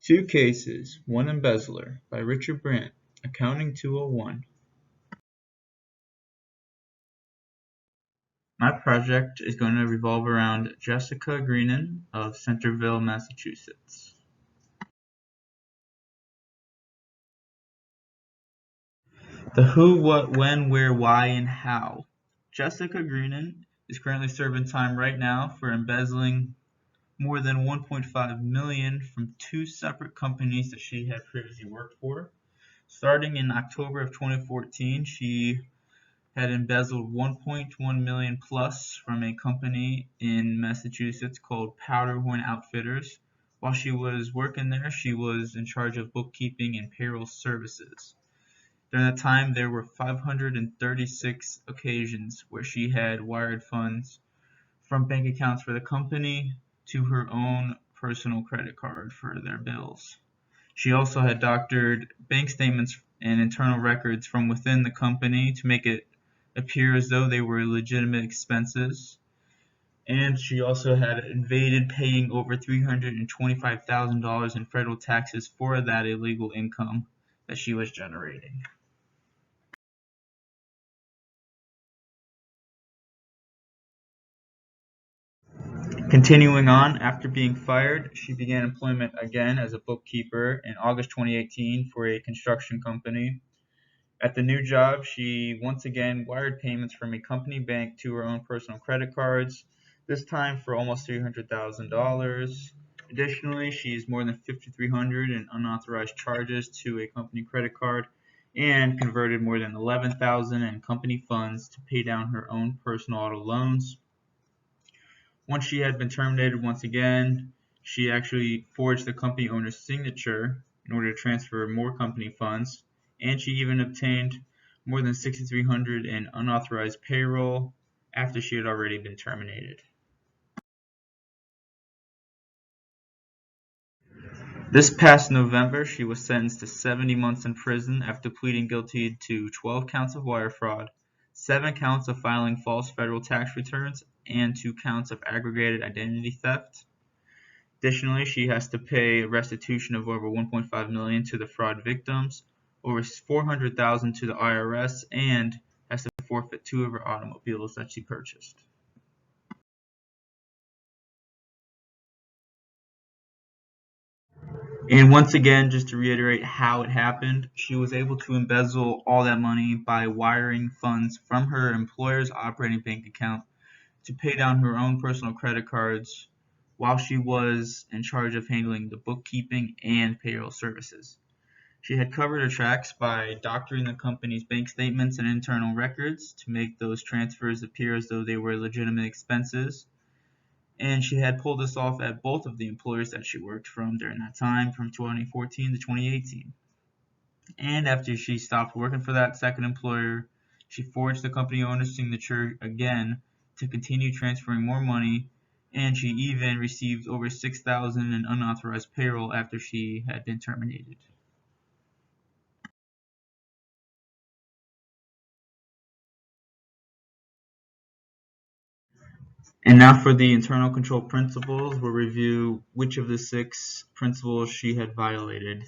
Two Cases, One Embezzler by Richard Brandt, Accounting 201. My project is going to revolve around Jessica Greenan of Centerville, Massachusetts. The who, what, when, where, why, and how. Jessica Greenan is currently serving time right now for embezzling more than $1.5 million from two separate companies that she had previously worked for. Starting in October of 2014, she had embezzled $1.1 million plus from a company in Massachusetts called Powderhorn Outfitters. While she was working there, she was in charge of bookkeeping and payroll services. During that time, there were 536 occasions where she had wired funds from bank accounts for the company to her own personal credit card for their bills. She also had doctored bank statements and internal records from within the company to make it appear as though they were legitimate expenses. And she also had evaded paying over $325,000 in federal taxes for that illegal income that she was generating. Continuing on, after being fired, she began employment again as a bookkeeper in August 2018 for a construction company. At the new job, she once again wired payments from a company bank to her own personal credit cards, this time for almost $300,000. Additionally, she's more than $5,300 in unauthorized charges to a company credit card and converted more than $11,000 in company funds to pay down her own personal auto loans. Once she had been terminated once again, she actually forged the company owner's signature in order to transfer more company funds, and she even obtained more than $6,300 in unauthorized payroll after she had already been terminated. This past November, she was sentenced to 70 months in prison after pleading guilty to 12 counts of wire fraud, 7 counts of filing false federal tax returns, and 2 counts of aggravated identity theft. Additionally, she has to pay a restitution of over $1.5 million to the fraud victims, over $400,000 to the IRS, and has to forfeit 2 of her automobiles that she purchased. And once again, just to reiterate how it happened, she was able to embezzle all that money by wiring funds from her employer's operating bank account to pay down her own personal credit cards while she was in charge of handling the bookkeeping and payroll services. She had covered her tracks by doctoring the company's bank statements and internal records to make those transfers appear as though they were legitimate expenses. And she had pulled this off at both of the employers that she worked from during that time, from 2014 to 2018. And after she stopped working for that second employer, she forged the company owner's signature again to continue transferring more money, and she even received over $6,000 in unauthorized payroll after she had been terminated. And now for the internal control principles, we'll review which of the 6 principles she had violated.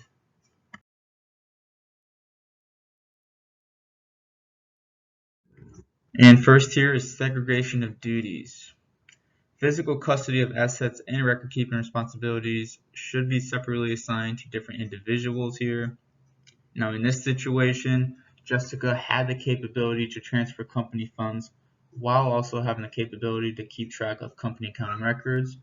And first here is segregation of duties. Physical custody of assets and record-keeping responsibilities should be separately assigned to different individuals here. Now in this situation, Jessica had the capability to transfer company funds while also having the capability to keep track of company accounting records.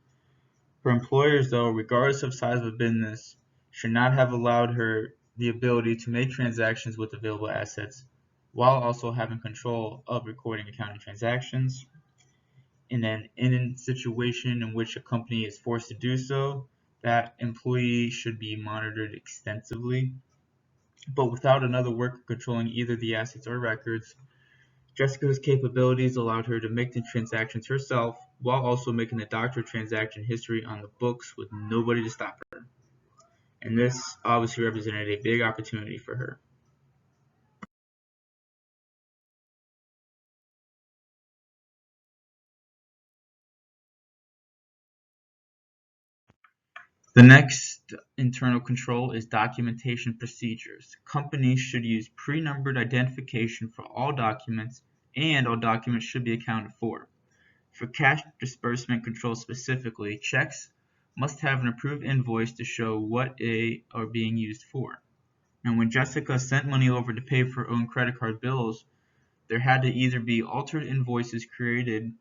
Her employers, though, regardless of size of a business, should not have allowed her the ability to make transactions with available assets while also having control of recording accounting transactions. And then in a situation in which a company is forced to do so, that employee should be monitored extensively. But without another worker controlling either the assets or records, Jessica's capabilities allowed her to make the transactions herself while also making the doctored transaction history on the books with nobody to stop her. And this obviously represented a big opportunity for her. The next internal control is documentation procedures. Companies should use pre-numbered identification for all documents, and all documents should be accounted for. For cash disbursement control specifically, checks must have an approved invoice to show what they are being used for. And when Jessica sent money over to pay for her own credit card bills, there had to either be altered invoices created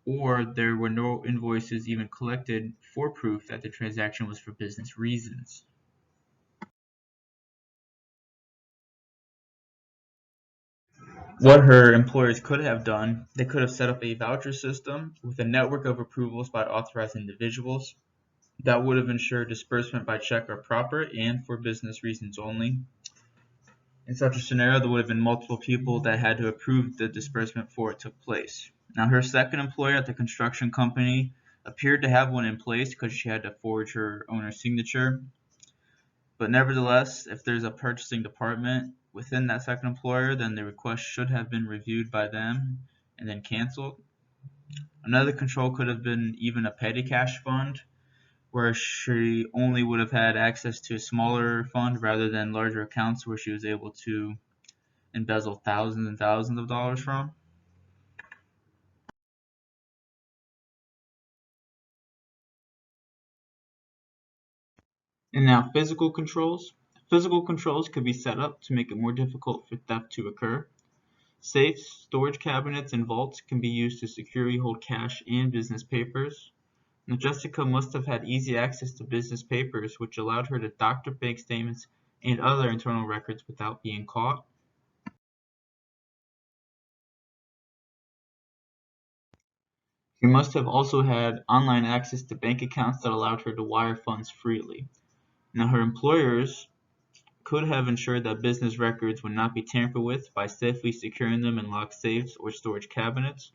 or there were no invoices even collected for proof that the transaction was for business reasons. What her employers could have done, they could have set up a voucher system with a network of approvals by authorized individuals. That would have ensured disbursement by check are proper and for business reasons only. In such a scenario, there would have been multiple people that had to approve the disbursement before it took place. Now, her second employer at the construction company appeared to have one in place because she had to forge her owner's signature. But nevertheless, if there's a purchasing department within that second employer, then the request should have been reviewed by them and then canceled. Another control could have been even a petty cash fund, where she only would have had access to a smaller fund rather than larger accounts where she was able to embezzle thousands and thousands of dollars from. And now physical controls. Physical controls could be set up to make it more difficult for theft to occur. Safes, storage cabinets, and vaults can be used to securely hold cash and business papers. Now, Jessica must have had easy access to business papers, which allowed her to doctor bank statements and other internal records without being caught. She must have also had online access to bank accounts that allowed her to wire funds freely. Now, her employers could have ensured that business records would not be tampered with by safely securing them in locked safes or storage cabinets,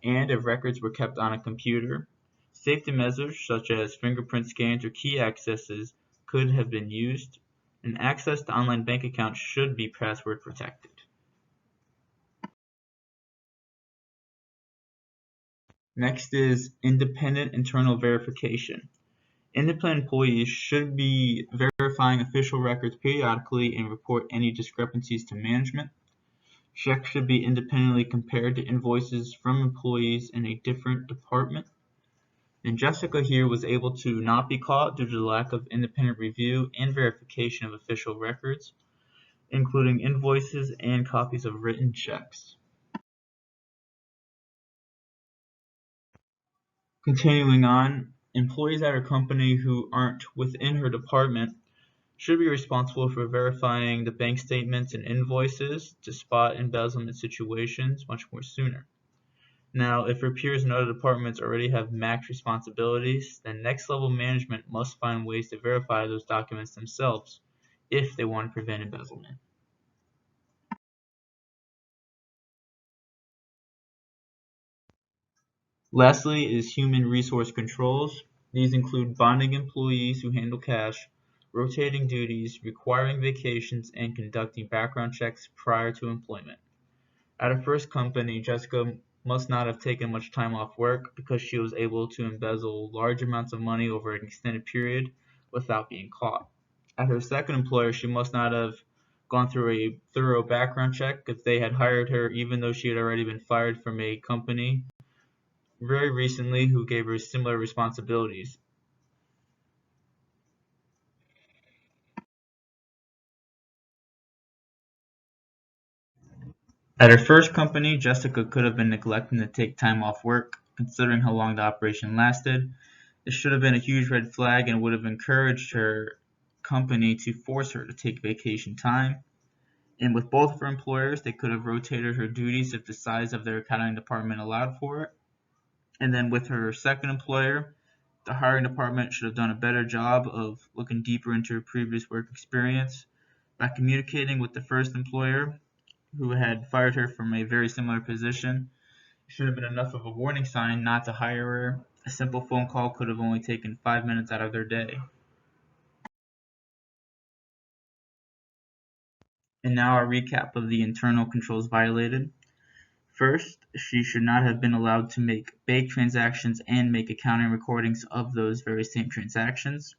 and if records were kept on a computer, safety measures such as fingerprint scans or key accesses could have been used, and access to online bank accounts should be password protected. Next is independent internal verification. Independent employees should be verifying official records periodically and report any discrepancies to management. Checks should be independently compared to invoices from employees in a different department. And Jessica here was able to not be caught due to the lack of independent review and verification of official records, including invoices and copies of written checks. Continuing on, employees at her company who aren't within her department should be responsible for verifying the bank statements and invoices to spot embezzlement situations much more sooner. Now, if her peers in other departments already have max responsibilities, then next level management must find ways to verify those documents themselves if they want to prevent embezzlement. Lastly is human resource controls. These include bonding employees who handle cash, rotating duties, requiring vacations, and conducting background checks prior to employment. At her first company, Jessica must not have taken much time off work because she was able to embezzle large amounts of money over an extended period without being caught. At her second employer, she must not have gone through a thorough background check if they had hired her even though she had already been fired from a company very recently who gave her similar responsibilities. At her first company, Jessica could have been neglecting to take time off work, considering how long the operation lasted. This should have been a huge red flag and would have encouraged her company to force her to take vacation time. And with both of her employers, they could have rotated her duties if the size of their accounting department allowed for it. And then with her second employer, the hiring department should have done a better job of looking deeper into her previous work experience by communicating with the first employer who had fired her from a very similar position. It should have been enough of a warning sign not to hire her. A simple phone call could have only taken 5 minutes out of their day. And now a recap of the internal controls violated. First, she should not have been allowed to make bank transactions and make accounting recordings of those very same transactions.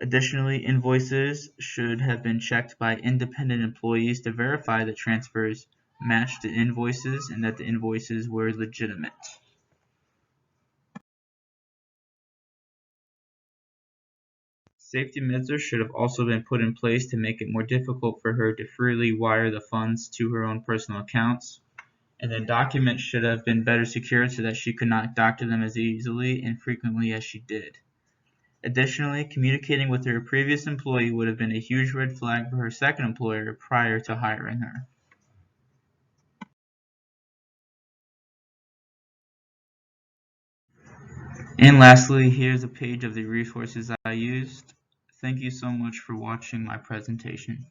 Additionally, invoices should have been checked by independent employees to verify that transfers matched the invoices and that the invoices were legitimate. Safety measures should have also been put in place to make it more difficult for her to freely wire the funds to her own personal accounts, and the documents should have been better secured so that she could not doctor them as easily and frequently as she did. Additionally, communicating with her previous employee would have been a huge red flag for her second employer prior to hiring her. And lastly, here's a page of the resources I used. Thank you so much for watching my presentation.